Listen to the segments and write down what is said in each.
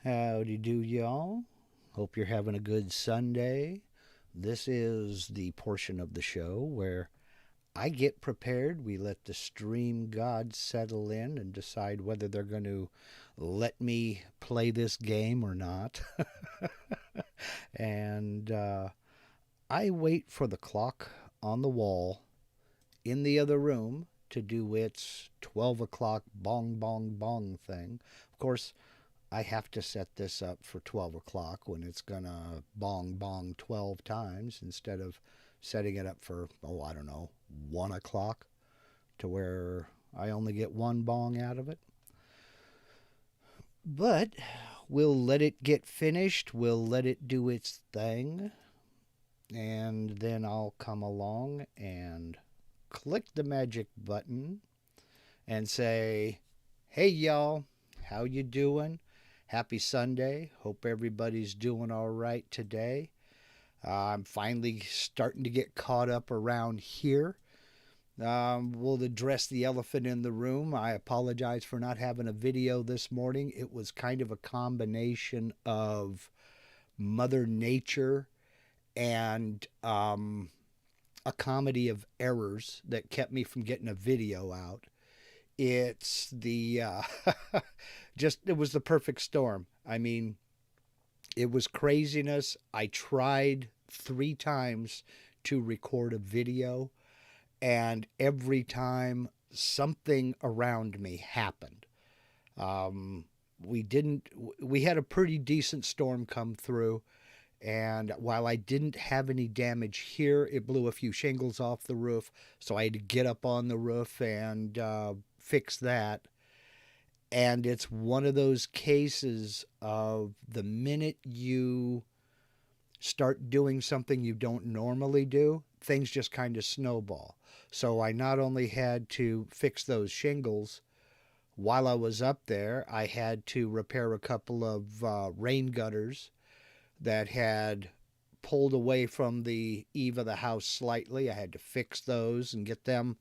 Howdy do, y'all. Hope you're having a good Sunday. This is the portion of the show where I get prepared. We let the stream gods settle in and decide whether they're going to let me play this game or not. and I wait for the clock on the wall in the other room to do its 12 o'clock bong bong bong thing. Of course, I have to set this up for 12 o'clock when it's going to bong bong 12 times instead of setting it up for, I don't know, 1 o'clock to where I only get one bong out of it. But we'll let it get finished. We'll let it do its thing. And then I'll come along and click the magic button and say, "Hey y'all, how you doing? Happy Sunday. Hope everybody's doing all right today. I'm finally starting to get caught up around here. We'll address the elephant in the room. I apologize for not having a video this morning. It was kind of a combination of Mother Nature and a comedy of errors that kept me from getting a video out. It's the it was the perfect storm. I mean, it was craziness. I tried 3 times to record a video, and every time something around me happened. We had a pretty decent storm come through, and while I didn't have any damage here, it blew a few shingles off the roof, so I had to get up on the roof and fix that. And it's one of those cases of the minute you start doing something you don't normally do, things just kind of snowball. So I not only had to fix those shingles while I was up there, I had to repair a couple of rain gutters that had pulled away from the eave of the house slightly. I had to fix those and get them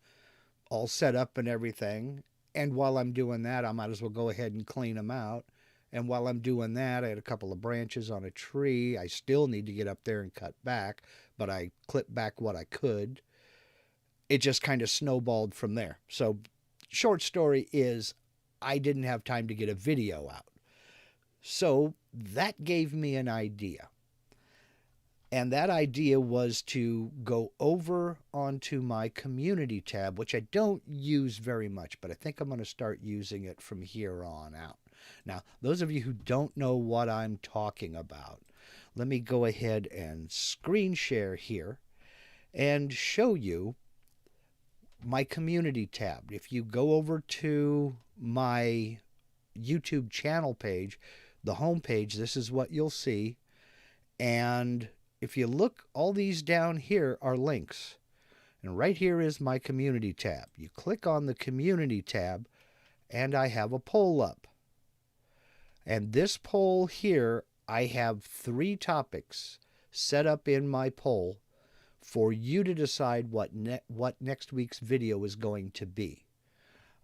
all set up and everything. And while I'm doing that, I might as well go ahead and clean them out. And while I'm doing that, I had a couple of branches on a tree. I still need to get up there and cut back, but I clipped back what I could. It just kind of snowballed from there. So, short story is, I didn't have time to get a video out. So, that gave me an idea. And that idea was to go over onto my community tab, which I don't use very much, but I think I'm going to start using it from here on out. Now, those of you who don't know what I'm talking about, let me go ahead and screen share here and show you my community tab. If you go over to my YouTube channel page, the home page, this is what you'll see. And if you look, all these down here are links. And right here is my community tab. You click on the community tab, and I have a poll up. And this poll here, I have 3 topics set up in my poll for you to decide what next week's video is going to be.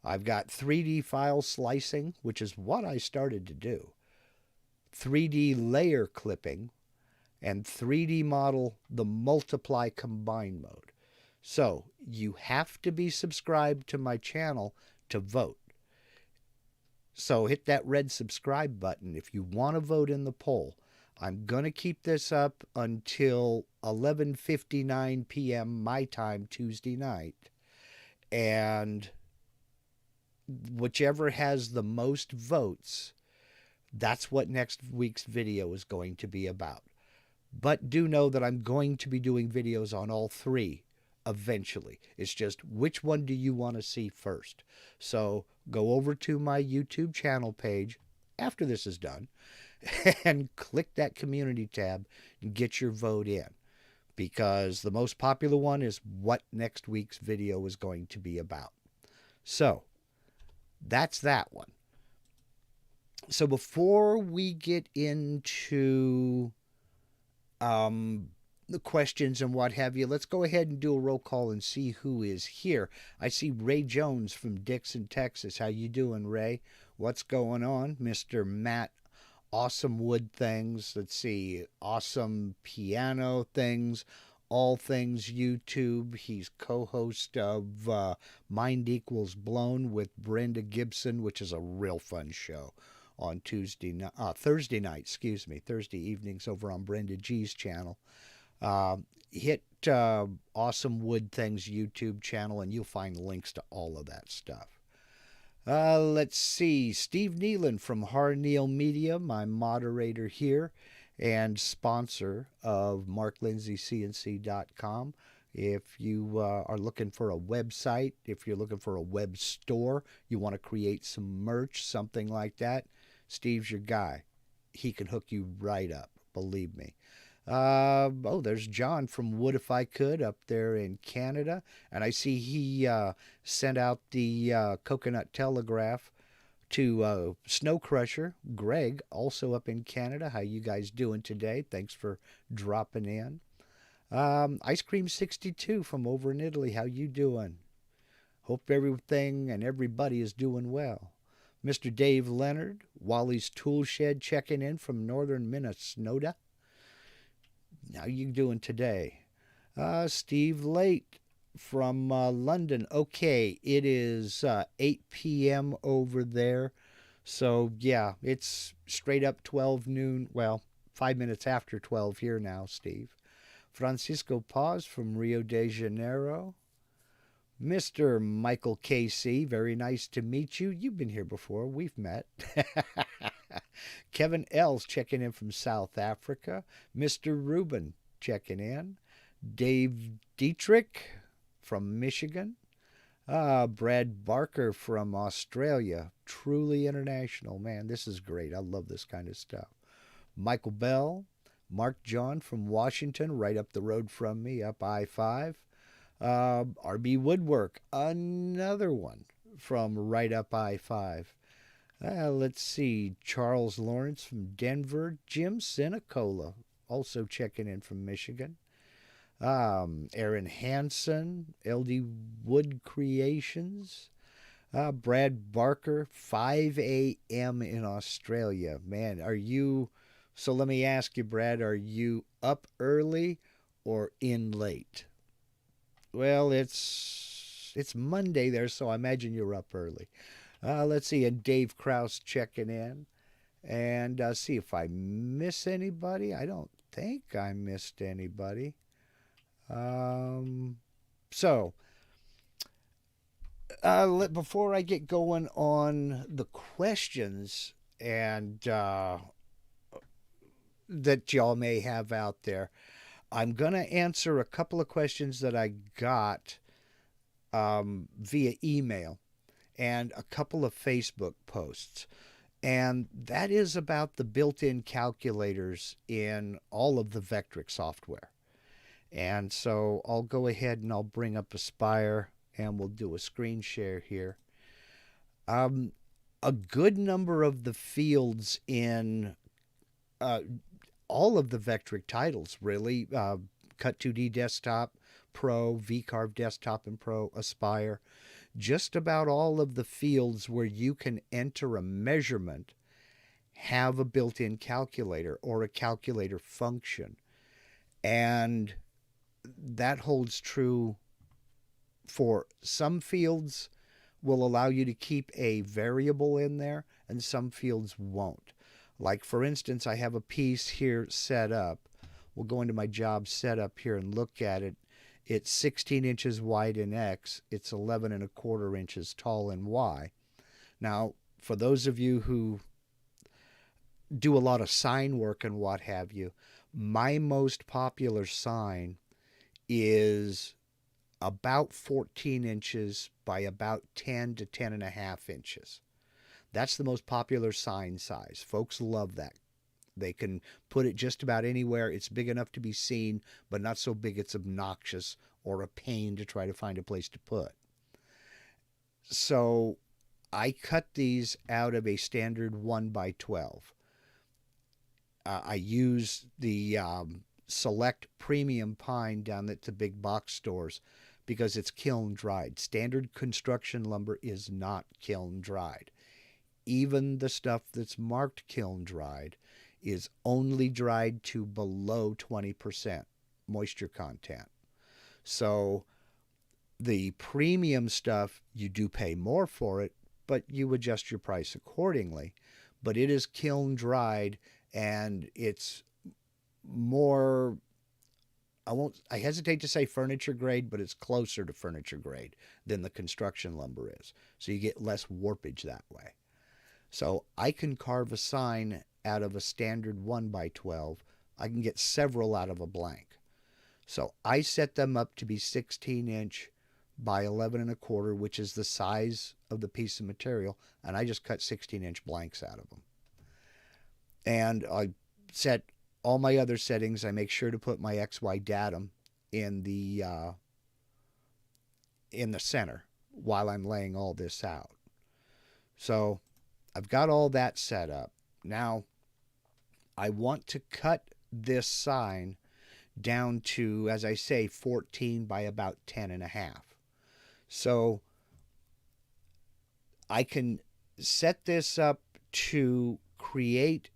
I've got 3D file slicing, which is what I started to do, 3D layer clipping, and 3D model the multiply combine mode. So you have to be subscribed to my channel to vote. So hit that red subscribe button if you want to vote in the poll. I'm going to keep this up until 11:59 p.m. my time Tuesday night. And whichever has the most votes, that's what next week's video is going to be about. But do know that I'm going to be doing videos on all 3 eventually. It's just, which one do you want to see first? So go over to my YouTube channel page after this is done and click that community tab and get your vote in. Because the most popular one is what next week's video is going to be about. So that's that one. So before we get into the questions and what have you, let's go ahead and do a roll call and see who is here. I see Ray Jones from Dixon, Texas. How you doing, Ray? What's going on? Mr. Matt awesome wood things. Let's see, awesome piano things, all things YouTube. He's co-host of Mind Equals Blown with Brenda Gibson, which is a real fun show on Thursday night, Thursday evenings over on Brenda G's channel. Uh, hit Awesome Wood Things YouTube channel, and you'll find links to all of that stuff. Let's see. Steve Nealon from Harneal Media, my moderator here and sponsor of marklindsaycnc.com. If you are looking for a website, if you're looking for a web store, you want to create some merch, something like that, Steve's your guy. He can hook you right up, believe me. There's John from Wood If I Could up there in Canada. And I see he sent out the Coconut Telegraph to Snow Crusher, Greg, also up in Canada. How you guys doing today? Thanks for dropping in. Ice Cream 62 from over in Italy. How you doing? Hope everything and everybody is doing well. Mr. Dave Leonard, Wally's Tool Shed, checking in from northern Minnesota. How you doing today? Steve Late from London. Okay, it is 8 p.m. over there. So, yeah, it's straight up 12 noon. Well, 5 minutes after 12 here now, Steve. Francisco Paz from Rio de Janeiro. Mr. Michael KC, very nice to meet you. You've been here before. We've met. Kevin Ells checking in from South Africa. Mr. Rubin checking in. Dave Dietrich from Michigan. Brad Barker from Australia. Truly international. Man, this is great. I love this kind of stuff. Michael Bell. Mark John from Washington, right up the road from me, up I-5. RB Woodwork, another one from right up I-5. Let's see, Charles Lawrence from Denver. Jim Sinicola, also checking in from Michigan. Aaron Hansen, LD Wood Creations. Brad Barker, 5 a.m. in Australia. Man, are you... So let me ask you, Brad, are you up early or in late? Well, it's Monday there, so I imagine you're up early. Let's see, and Dave Krause checking in. And see if I miss anybody. I don't think I missed anybody. Before I get going on the questions and that y'all may have out there, I'm going to answer a couple of questions that I got via email and a couple of Facebook posts. And that is about the built-in calculators in all of the Vectric software. And so I'll go ahead and I'll bring up Aspire and we'll do a screen share here. A good number of the fields in all of the Vectric titles, really, Cut2D Desktop, Pro, VCarve Desktop and Pro, Aspire, just about all of the fields where you can enter a measurement have a built-in calculator or a calculator function. And that holds true for some fields will allow you to keep a variable in there and some fields won't. Like, for instance, I have a piece here set up. We'll go into my job setup here and look at it. It's 16 inches wide in X. It's 11 1/4 inches tall in Y. Now, for those of you who do a lot of sign work and what have you, my most popular sign is about 14 inches by about 10 to 10.5 inches. That's the most popular sign size. Folks love that. They can put it just about anywhere. It's big enough to be seen, but not so big it's obnoxious or a pain to try to find a place to put. So I cut these out of a standard 1x12. I use the Select Premium Pine down at the big box stores because it's kiln dried. Standard construction lumber is not kiln dried. even the stuff that's marked kiln dried is only dried to below 20% moisture content. So the premium stuff, you do pay more for it, but you adjust your price accordingly. But it is kiln dried, and it's more, I hesitate to say furniture grade, but it's closer to furniture grade than the construction lumber is. So you get less warpage that way. So I can carve a sign out of a standard 1x12. I can get several out of a blank. So I set them up to be 16-inch by 11 1/4, which is the size of the piece of material, and I just cut 16-inch blanks out of them. And I set all my other settings. I make sure to put my XY datum in the center while I'm laying all this out. So I've got all that set up. Now I want to cut this sign down to, as I say, 14 by about 10.5. So I can set this up to create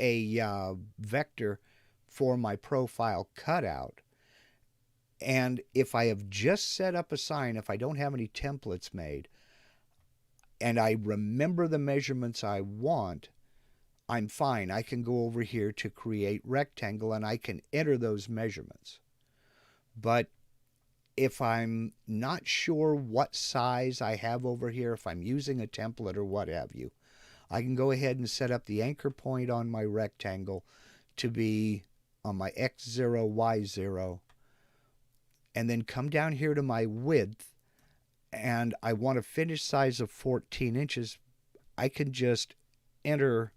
a vector for my profile cutout. And if I have just set up a sign, if I don't have any templates made, and I remember the measurements I want, I'm fine. I can go over here to create rectangle and I can enter those measurements. But if I'm not sure what size I have over here, if I'm using a template or what have you, I can go ahead and set up the anchor point on my rectangle to be on my X0, Y0, and then come down here to my width, and I want a finished size of 14 inches. I can just enter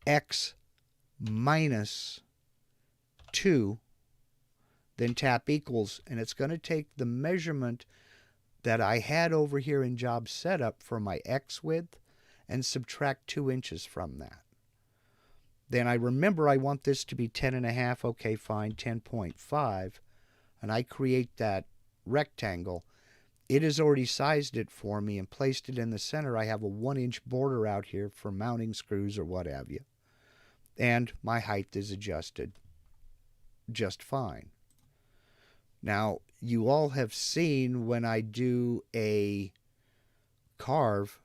X minus 2, then tap equals, and it's going to take the measurement that I had over here in job setup for my X width and subtract 2 inches from that. Then I remember I want this to be 10.5. Okay, fine, 10.5. And I create that rectangle. It has already sized it for me and placed it in the center. I have a 1-inch border out here for mounting screws or what have you. And my height is adjusted just fine. Now, you all have seen when I do a carve,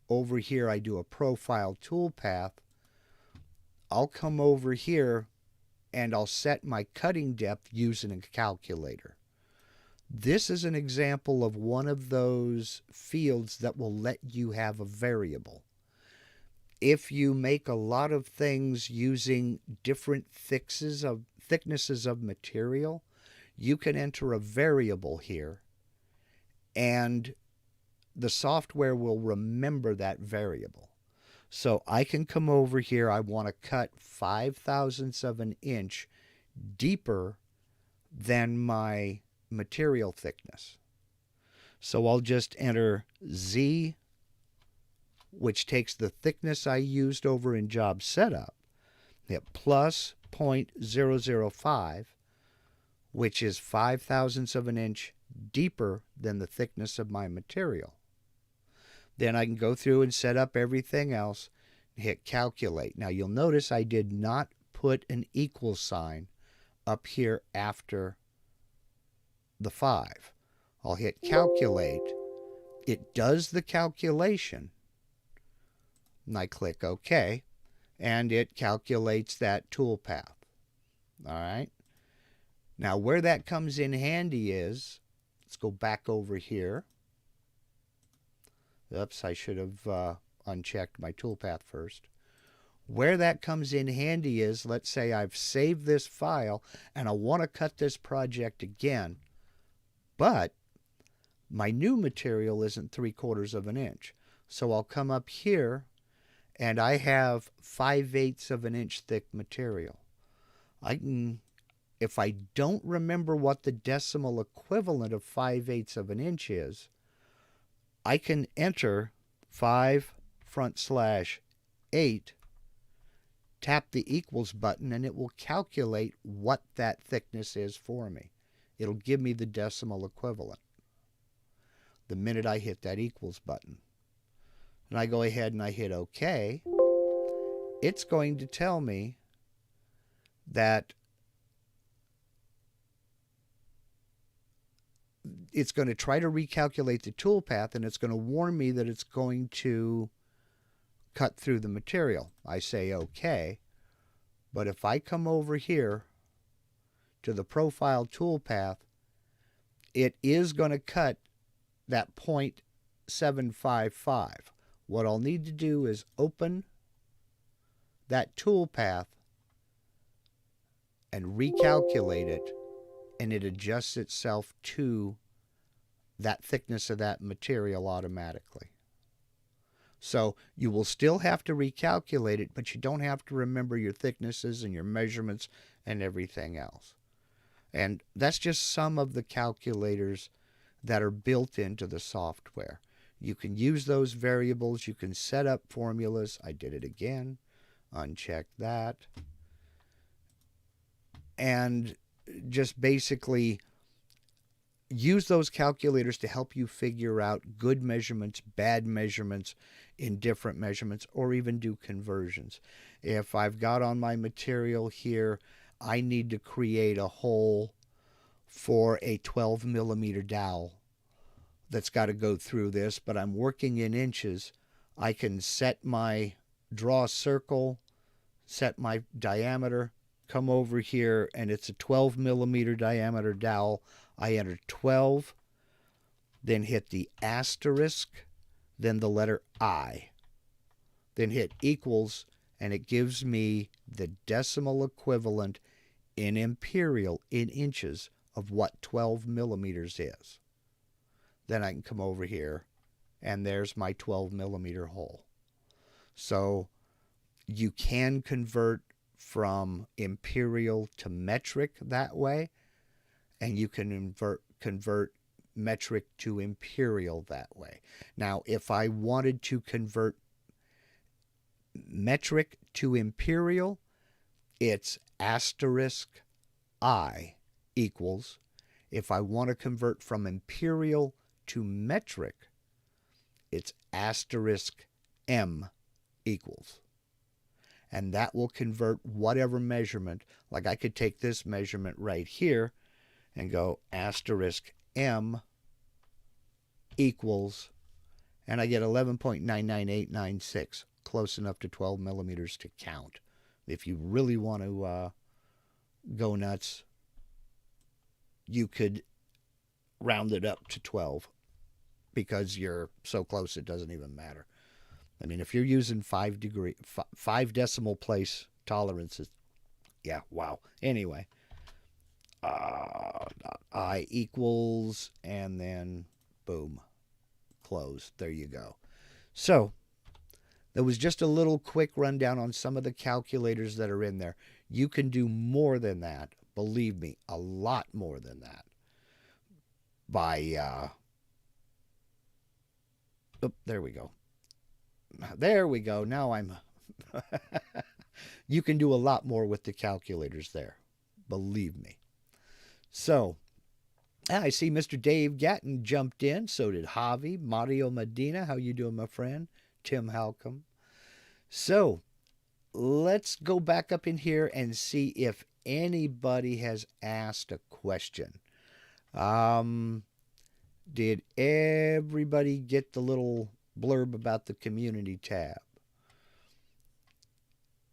over here I do a profile toolpath. I'll come over here and I'll set my cutting depth using a calculator. This is an example of one of those fields that will let you have a variable. If you make a lot of things using different thicknesses of material, you can enter a variable here, and the software will remember that variable. So I can come over here. I want to cut 5/1000ths of an inch deeper than my material thickness. So I'll just enter Z, which takes the thickness I used over in job setup, hit plus 0.005, which is 5/1000ths of an inch deeper than the thickness of my material. Then I can go through and set up everything else, hit calculate. Now you'll notice I did not put an equal sign up here after the 5. I'll hit calculate. It does the calculation. And I click OK, and it calculates that toolpath. All right. Now where that comes in handy is, let's go back over here. Oops, I should have unchecked my toolpath first. Where that comes in handy is, let's say I've saved this file and I want to cut this project again, but my new material isn't 3/4 of an inch. So I'll come up here and I have 5/8 of an inch thick material. I can, if I don't remember what the decimal equivalent of 5/8 of an inch is, I can enter 5/8, tap the equals button, and it will calculate what that thickness is for me. It'll give me the decimal equivalent the minute I hit that equals button. and I go ahead and I hit OK, it's going to tell me that it's going to try to recalculate the toolpath, and it's going to warn me that it's going to cut through the material. I say OK, but if I come over here to the profile toolpath, it is going to cut that 0.755. What I'll need to do is open that toolpath and recalculate it, and it adjusts itself to that thickness of that material automatically. So you will still have to recalculate it, but you don't have to remember your thicknesses and your measurements and everything else. And that's just some of the calculators that are built into the software. You can use those variables. You can set up formulas. I did it again. Uncheck that. And just basically use those calculators to help you figure out good measurements, bad measurements in different measurements, or even do conversions. If I've got on my material here, I need to create a hole for a 12 millimeter dowel that's got to go through this, but I'm working in inches. I can set my draw circle, set my diameter, come over here, and it's a 12 millimeter diameter dowel. I enter 12, then hit the asterisk, then the letter I, then hit equals, and it gives me the decimal equivalent in imperial, in inches, of what 12 millimeters is. Then I can come over here, and there's my 12 millimeter hole. So you can convert from imperial to metric that way, and you can convert metric to imperial that way. Now, if I wanted to convert metric to imperial, it's asterisk I equals. If I want to convert from imperial to metric, it's asterisk M equals. And that will convert whatever measurement. Like I could take this measurement right here and go asterisk M equals, and I get 11.99896, close enough to 12 millimeters to count. If you really want to go nuts, you could round it up to 12, because you're so close it doesn't even matter. I mean, if you're using 5 decimal place tolerances, yeah, wow. Anyway, I equals, and then boom, close. There you go. So that was just a little quick rundown on some of the calculators that are in there. You can do more than that. Believe me, a lot more than that. By, there we go. There we go. Now I'm... You can do a lot more with the calculators there. Believe me. So, I see Mr. Dave Gatton jumped in. So did Javi. Mario Medina. How you doing, my friend? Tim Halcomb. So, let's go back up in here and see if anybody has asked a question. Did everybody get the little blurb about the community tab?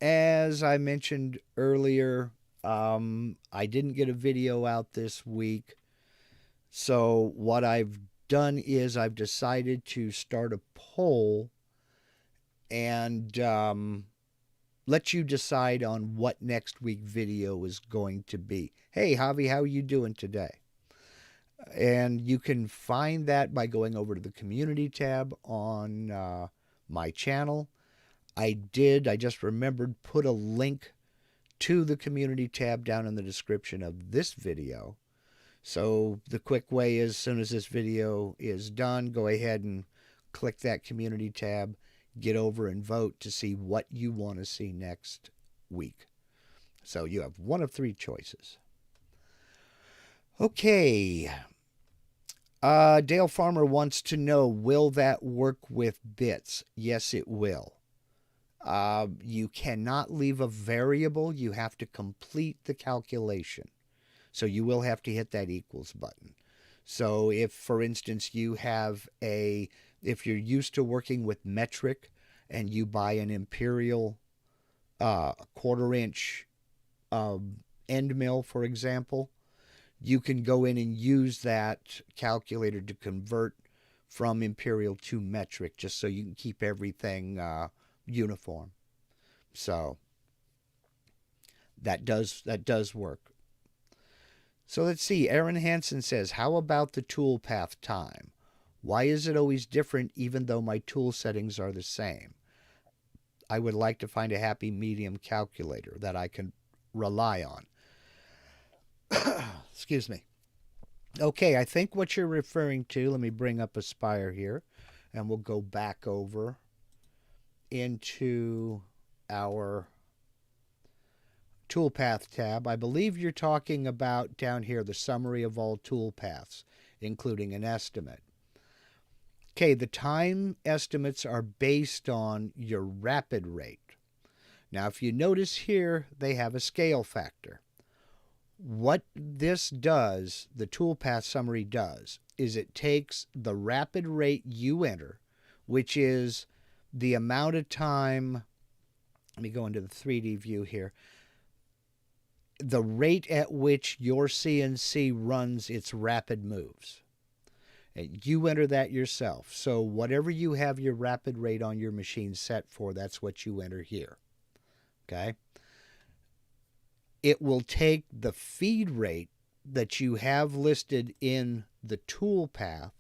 As I mentioned earlier, I didn't get a video out this week. So what I've done is I've decided to start a poll and let you decide on what next week video is going to be. Hey, Javi, how are you doing today? And you can find that by going over to the community tab on my channel. I just remembered, put a link to the community tab down in the description of this video. So the quick way is, as soon as this video is done, go ahead and click that community tab, get over and vote to see what you want to see next week. So you have one of 3 choices. Okay. Dale Farmer wants to know, will that work with bits? Yes, it will. You cannot leave a variable. You have to complete the calculation. So you will have to hit that equals button. So if, for instance, if you're used to working with metric and you buy an imperial quarter-inch end mill, for example, you can go in and use that calculator to convert from imperial to metric, just so you can keep everything uniform. So that does work. So let's see. Aaron Hansen says, how about the toolpath time? Why is it always different even though my tool settings are the same? I would like to find a happy medium calculator that I can rely on. Excuse me. Okay, I think what you're referring to, let me bring up Aspire here, and we'll go back over into our toolpath tab. I believe you're talking about down here the summary of all toolpaths, including an estimate. Okay, the time estimates are based on your rapid rate. Now, if you notice here, they have a scale factor. What this does, the toolpath summary does, is it takes the rapid rate you enter, which is the amount of time, let me go into the 3D view here, the rate at which your CNC runs its rapid moves. And you enter that yourself. So whatever you have your rapid rate on your machine set for, that's what you enter here. Okay? It will take the feed rate that you have listed in the toolpath.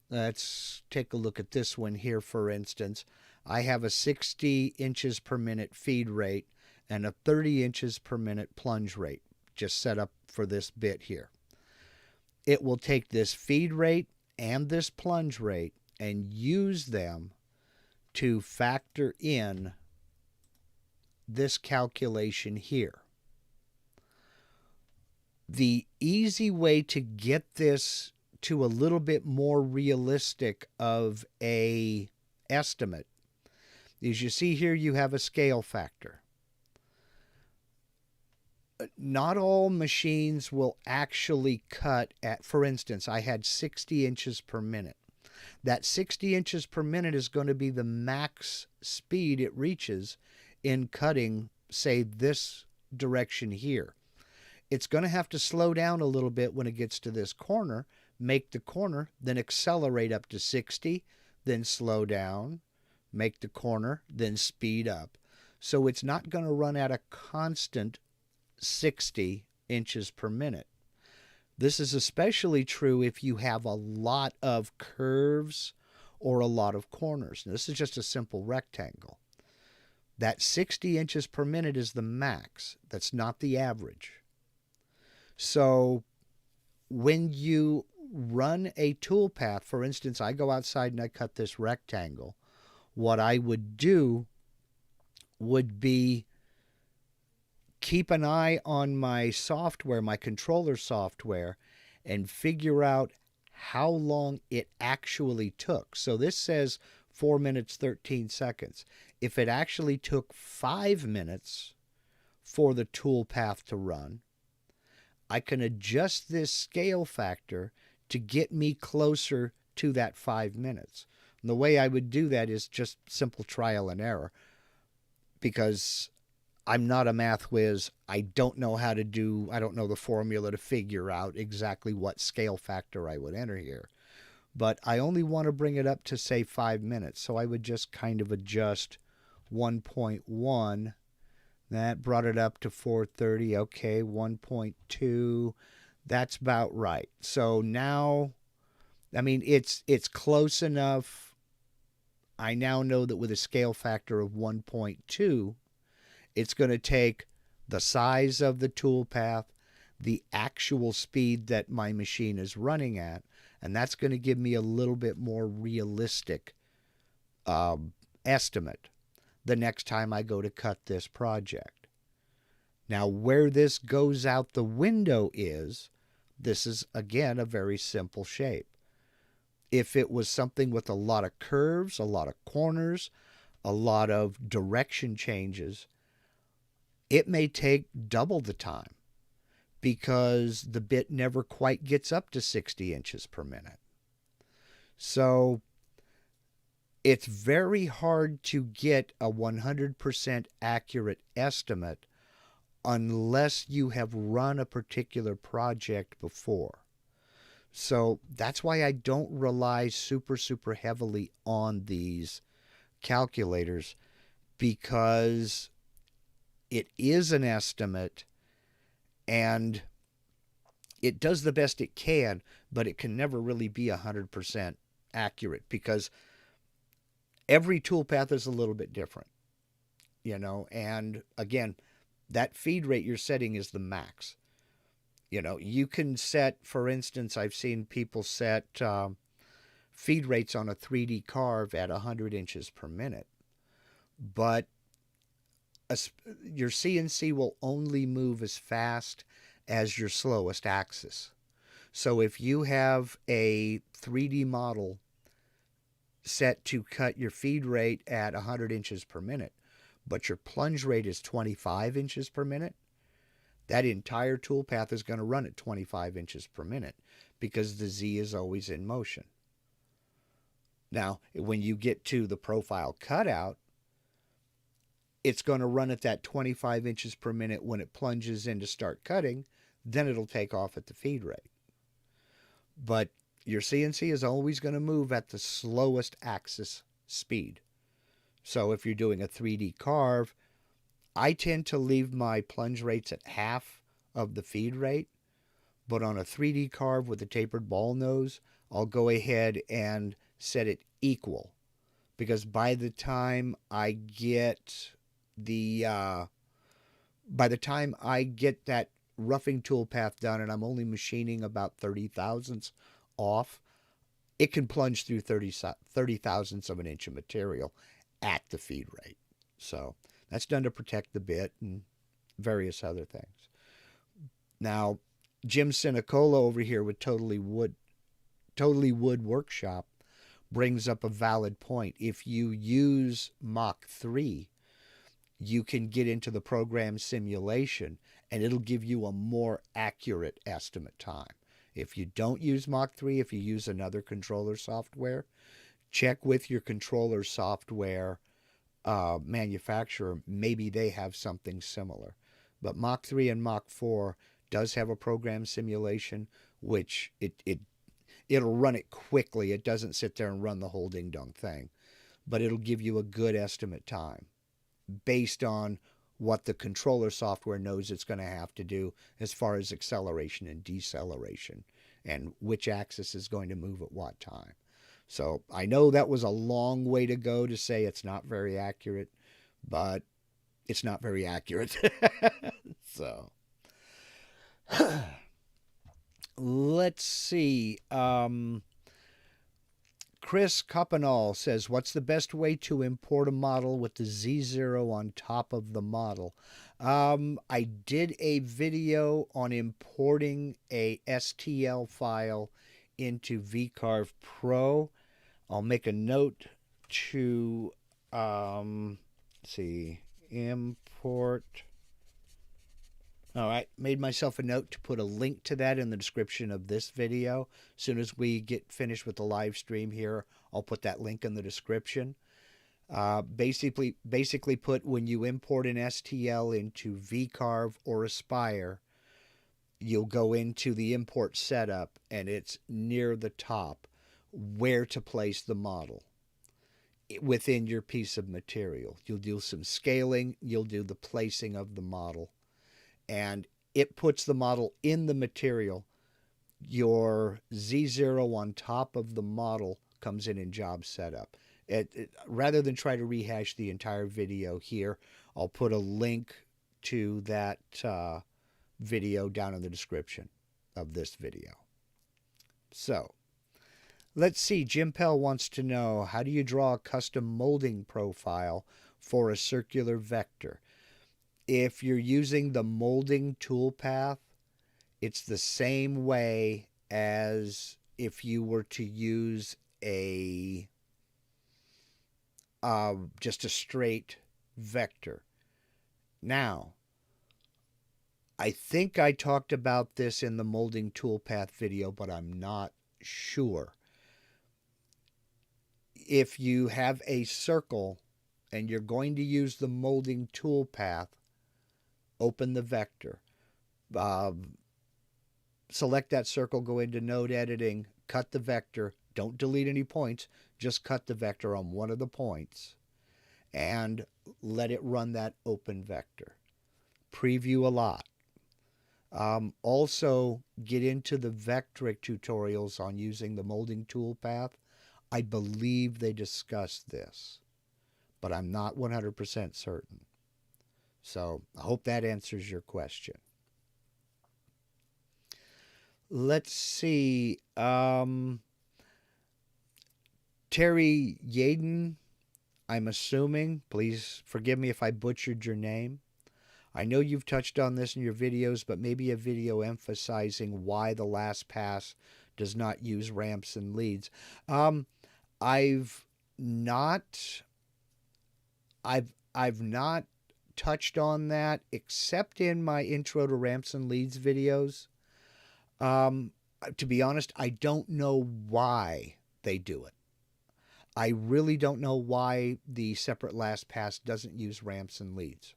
Let's take a look at this one here, for instance. I have a 60 inches per minute feed rate and a 30 inches per minute plunge rate just set up for this bit here. It will take this feed rate and this plunge rate and use them to factor in this calculation here. The easy way to get this to a little bit more realistic of a estimate is, you see here you have a scale factor. Not all machines will actually cut at, for instance, I had 60 inches per minute. That 60 inches per minute is going to be the max speed it reaches in cutting, say, this direction here. It's going to have to slow down a little bit when it gets to this corner, make the corner, then accelerate up to 60, then slow down, make the corner, then speed up. So it's not going to run at a constant 60 inches per minute. This is especially true if you have a lot of curves or a lot of corners. Now, this is just a simple rectangle. That 60 inches per minute is the max. That's not the average. So when you run a toolpath, for instance, I go outside and I cut this rectangle, what I would do would be keep an eye on my software, my controller software, and figure out how long it actually took. So this says 4 minutes, 13 seconds. If it actually took 5 minutes for the toolpath to run, I can adjust this scale factor to get me closer to that 5 minutes. And the way I would do that is just simple trial and error, because I'm not a math whiz. I don't know the formula to figure out exactly what scale factor I would enter here. But I only want to bring it up to, say, 5 minutes. So I would just kind of adjust 1.1. That brought it up to 430. Okay, 1.2. That's about right. So now, I mean, it's close enough. I now know that with a scale factor of 1.2, it's going to take the size of the toolpath, the actual speed that my machine is running at, and that's going to give me a little bit more realistic estimate the next time I go to cut this project. Now, where this goes out the window is this is, again, a very simple shape. If it was something with a lot of curves, a lot of corners, a lot of direction changes, it may take double the time because the bit never quite gets up to 60 inches per minute. So it's very hard to get a 100% accurate estimate unless you have run a particular project before. So that's why I don't rely super heavily on these calculators, because it is an estimate and it does the best it can, but it can never really be 100% accurate because every toolpath is a little bit different, and again, that feed rate you're setting is the max. You can set, for instance, I've seen people set feed rates on a 3D carve at 100 inches per minute, but your CNC will only move as fast as your slowest axis. So if you have a 3D model set to cut your feed rate at 100 inches per minute, but your plunge rate is 25 inches per minute, that entire toolpath is going to run at 25 inches per minute because the Z is always in motion. Now, when you get to the profile cutout, it's going to run at that 25 inches per minute when it plunges in to start cutting, then it'll take off at the feed rate. But your CNC is always going to move at the slowest axis speed. So if you're doing a 3D carve, I tend to leave my plunge rates at half of the feed rate, but on a 3D carve with a tapered ball nose, I'll go ahead and set it equal, because by the time I get that roughing toolpath done and I'm only machining about 30 thousandths off, it can plunge through 30 thousandths of an inch of material at the feed rate. So that's done to protect the bit and various other things. Now, Jim Sinicola over here with Totally Wood Workshop brings up a valid point. If you use Mach 3, you can get into the program simulation and it'll give you a more accurate estimate time. If you don't use Mach 3, if you use another controller software, check with your controller software manufacturer. Maybe they have something similar. But Mach 3 and Mach 4 does have a program simulation, which it'll run it quickly. It doesn't sit there and run the whole ding-dong thing. But it'll give you a good estimate time based on what the controller software knows it's going to have to do as far as acceleration and deceleration and which axis is going to move at what time. So I know that was a long way to go to say it's not very accurate, but it's not very accurate. So let's see. Chris Coppenall says, what's the best way to import a model with the Z0 on top of the model? I did a video on importing a STL file into VCarve Pro. I'll make a note to import. All right, made myself a note to put a link to that in the description of this video. As soon as we get finished with the live stream here, I'll put that link in the description. Basically put, when you import an STL into VCarve or Aspire, you'll go into the import setup and it's near the top where to place the model within your piece of material. You'll do some scaling, you'll do the placing of the model, and it puts the model in the material. Your Z0 on top of the model comes in job setup. Rather than try to rehash the entire video here, I'll put a link to that video down in the description of this video. So, let's see. Jim Pell wants to know, how do you draw a custom molding profile for a circular vector? If you're using the molding toolpath, It's the same way as if you were to use a just a straight vector. Now, I think I talked about this in the molding toolpath video, but I'm not sure. If you have a circle and you're going to use the molding toolpath, open the vector. Select that circle, go into node editing, cut the vector. Don't delete any points. Just cut the vector on one of the points and let it run that open vector. Preview a lot. Also, get into the Vectric tutorials on using the molding toolpath. I believe they discussed this, but I'm not 100% certain. So I hope that answers your question. Let's see. Terry Yaden, I'm assuming. Please forgive me if I butchered your name. I know you've touched on this in your videos, but maybe a video emphasizing why the LastPass does not use ramps and leads. I've not touched on that except in my intro to ramps and leads videos. To be honest, I don't know why they do it. I really don't know why the separate LastPass doesn't use ramps and leads.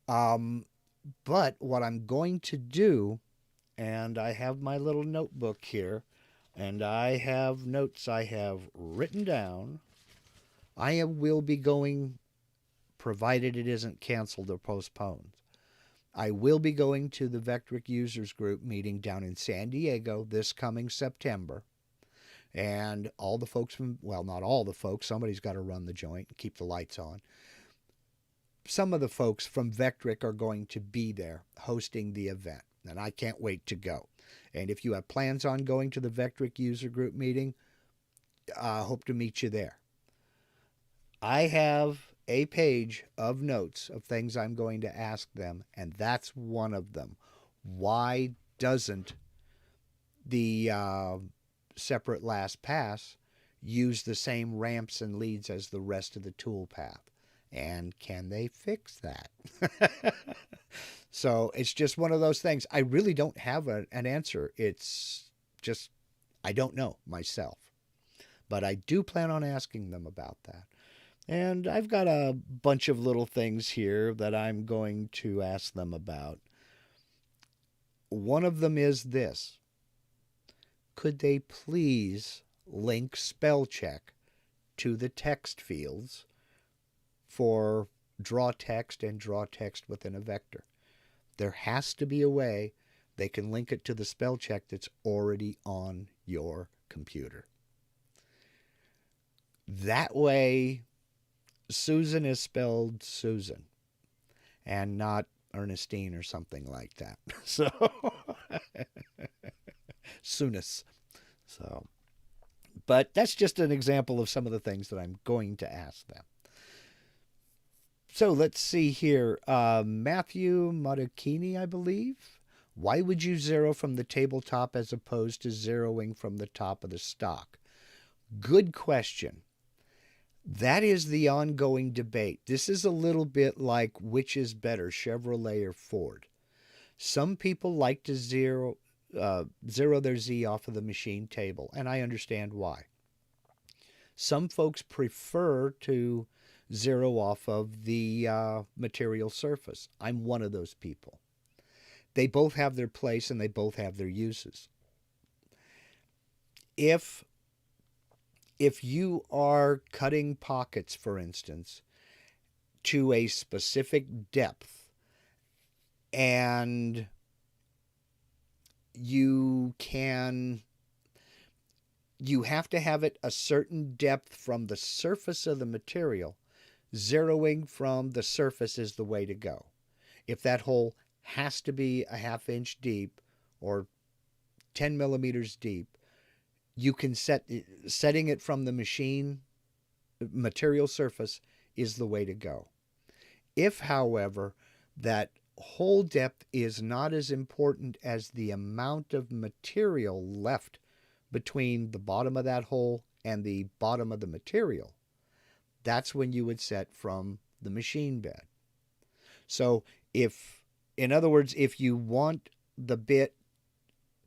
But what I'm going to do, and I have my little notebook here, and I have notes I have written down. I will be going, provided it isn't canceled or postponed, I will be going to the Vectric Users Group meeting down in San Diego this coming September. And all the folks from, well, not all the folks, somebody's got to run the joint and keep the lights on. Some of the folks from Vectric are going to be there hosting the event, and I can't wait to go. And if you have plans on going to the Vectric User Group meeting, I hope to meet you there. I have a page of notes of things I'm going to ask them, and that's one of them. Why doesn't the separate LastPass use the same ramps and leads as the rest of the toolpath? And can they fix that? So it's just one of those things. I really don't have an answer. It's just, I don't know myself. But I do plan on asking them about that. And I've got a bunch of little things here that I'm going to ask them about. One of them is this. Could they please link spellcheck to the text fields for draw text and draw text within a vector? There has to be a way they can link it to the spell check that's already on your computer. That way, Susan is spelled Susan and not Ernestine or something like that. So, Sunis. So, but that's just an example of some of the things that I'm going to ask them. So let's see here. Matthew Mattakini, I believe. Why would you zero from the tabletop as opposed to zeroing from the top of the stock? Good question. That is the ongoing debate. This is a little bit like which is better, Chevrolet or Ford. Some people like to zero their Z off of the machine table, and I understand why. Some folks prefer to zero off of the material surface. I'm one of those people. They both have their place and they both have their uses. If you are cutting pockets, for instance, to a specific depth, and you have to have it a certain depth from the surface of the material, zeroing from the surface is the way to go. If that hole has to be a ½ inch deep or 10 millimeters deep, you can setting it from the machine material surface is the way to go. If, however, that hole depth is not as important as the amount of material left between the bottom of that hole and the bottom of the material. That's when you would set from the machine bed. So in other words, if you want the bit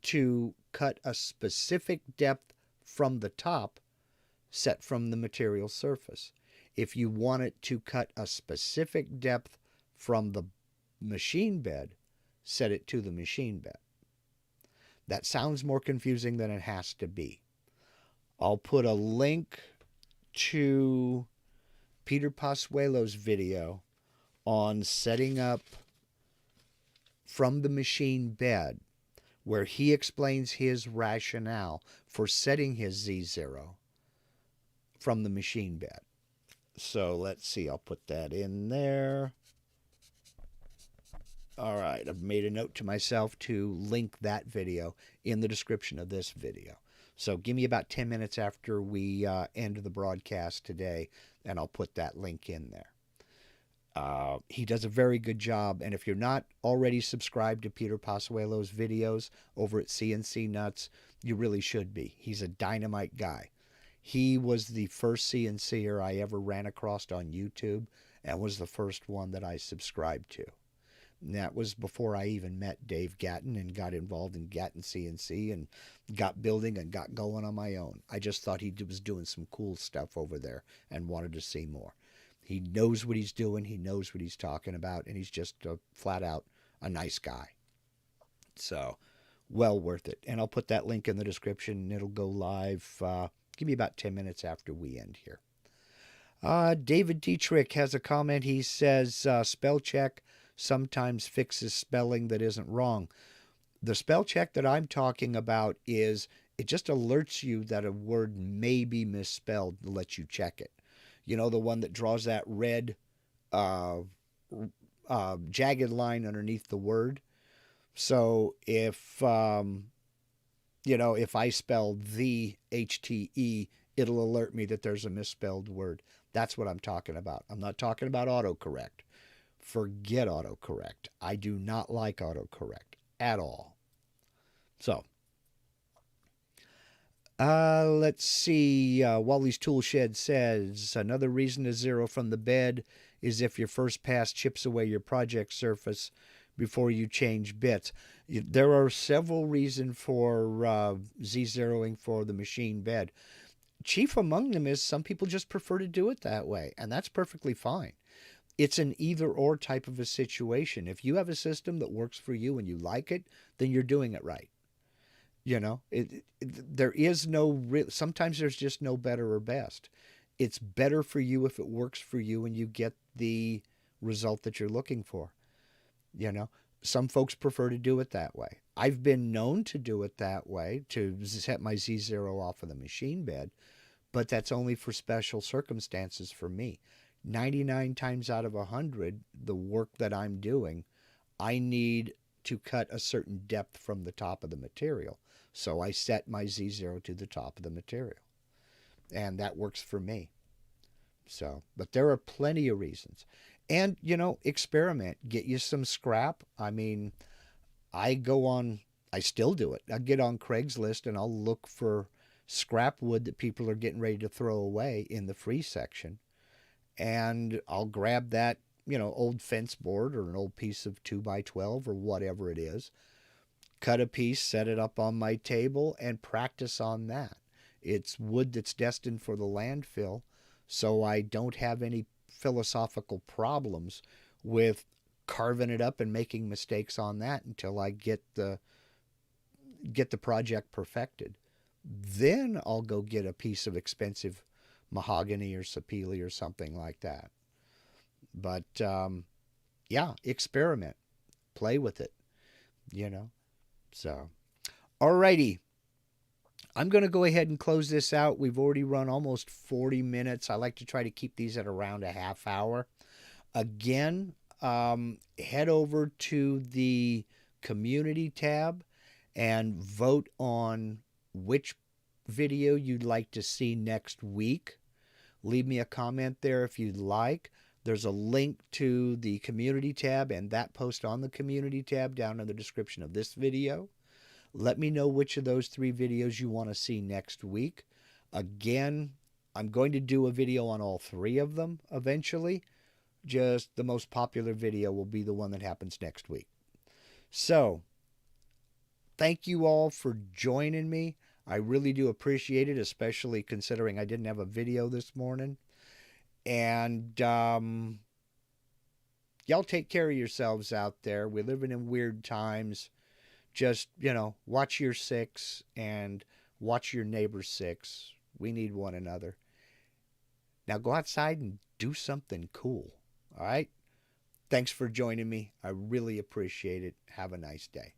to cut a specific depth from the top, set from the material surface. If you want it to cut a specific depth from the machine bed, set it to the machine bed. That sounds more confusing than it has to be. I'll put a link to Peter Passuelo's video on setting up from the machine bed, where he explains his rationale for setting his Z0 from the machine bed. So let's see, I'll put that in there. All right, I've made a note to myself to link that video in the description of this video. So give me about 10 minutes after we end the broadcast today, and I'll put that link in there. He does a very good job, and if you're not already subscribed to Peter Passuelo's videos over at CNC Nuts, you really should be. He's a dynamite guy. He was the first CNCer I ever ran across on YouTube, and was the first one that I subscribed to. And that was before I even met Dave Gatton and got involved in Gatton CNC and got building and got going on my own. I just thought he was doing some cool stuff over there and wanted to see more. He knows what he's doing. He knows what he's talking about. And he's just flat out a nice guy. So, well worth it. And I'll put that link in the description. And it'll go live. Give me about 10 minutes after we end here. David Dietrich has a comment. He says, spell check sometimes fixes spelling that isn't wrong. The spell check that I'm talking about is it just alerts you that a word may be misspelled to let you check it. You know, the one that draws that red jagged line underneath the word. So if, if I spell the HTE, it'll alert me that there's a misspelled word. That's what I'm talking about. I'm not talking about autocorrect. Forget autocorrect. I do not like autocorrect at all. So, let's see. Wally's Tool Shed says, another reason to zero from the bed is if your first pass chips away your project surface before you change bits. There are several reasons for Z-zeroing for the machine bed. Chief among them is some people just prefer to do it that way, and that's perfectly fine. It's an either-or type of a situation. If you have a system that works for you and you like it, then you're doing it right. You know, there is no sometimes there's just no better or best. It's better for you if it works for you and you get the result that you're looking for. You know, some folks prefer to do it that way. I've been known to do it that way, to set my Z0 off of the machine bed, but that's only for special circumstances for me. 99 times out of 100, the work that I'm doing, I need to cut a certain depth from the top of the material. So I set my Z0 to the top of the material. And that works for me. So, but there are plenty of reasons. And, experiment. Get you some scrap. I mean, I still do it. I get on Craigslist and I'll look for scrap wood that people are getting ready to throw away in the free section. And I'll grab that, old fence board or an old piece of 2x12 or whatever it is, cut a piece, set it up on my table, and practice on that. It's wood that's destined for the landfill, so I don't have any philosophical problems with carving it up and making mistakes on that until I get the project perfected. Then I'll go get a piece of expensive mahogany or sapele or something like that. But experiment, play with it, So, alrighty, I'm going to go ahead and close this out. We've already run almost 40 minutes. I like to try to keep these at around a half hour. Again, head over to the community tab and vote on which video you'd like to see next week. Leave me a comment there if you'd like. There's a link to the community tab and that post on the community tab down in the description of this video. Let me know which of those 3 videos you want to see next week. Again, I'm going to do a video on all 3 of them eventually. Just the most popular video will be the one that happens next week. So, thank you all for joining me. I really do appreciate it, especially considering I didn't have a video this morning. And y'all take care of yourselves out there. We're living in weird times. Just, watch your 6 and watch your neighbor's 6. We need one another. Now go outside and do something cool. All right? Thanks for joining me. I really appreciate it. Have a nice day.